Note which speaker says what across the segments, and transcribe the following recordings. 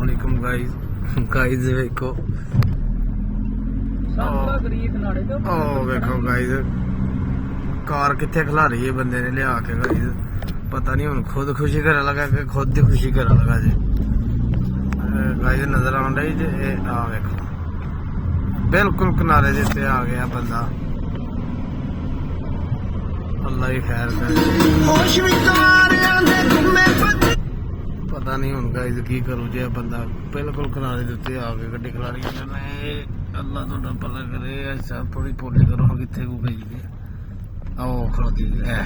Speaker 1: अस्सलामुअलैकुम गाइस देखो देखो गाइस कार कितने खिला रही है बंदे ने लिया के गाइस पता नहीं हूँ खुद खुशी करने लगा कि खुद ही खुशी करने लगा जी गाइस नजर आ रही जी आ देखो बिल्कुल किनारे से आ गया बंदा अल्लाह ही खैर पता नहीं हूँ गाइस की करूँ जी बंदा बिल्कुल किनारे के उत्ते आ गए गड्डी खिलारी अल्लाह थोड़ा भला करे ऐसा थोड़ी पोली करो कितने को गई जी आओ खड़ोती है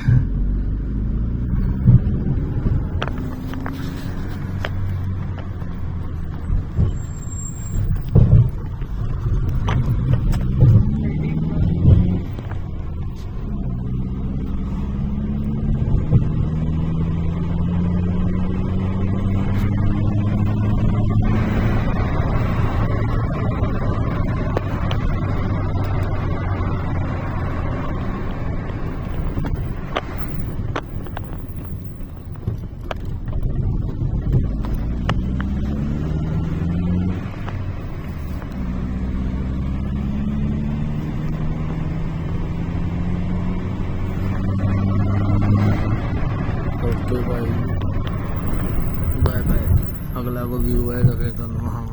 Speaker 1: बाय बाय अगला को व्यू आएगा फिर तो वहाँ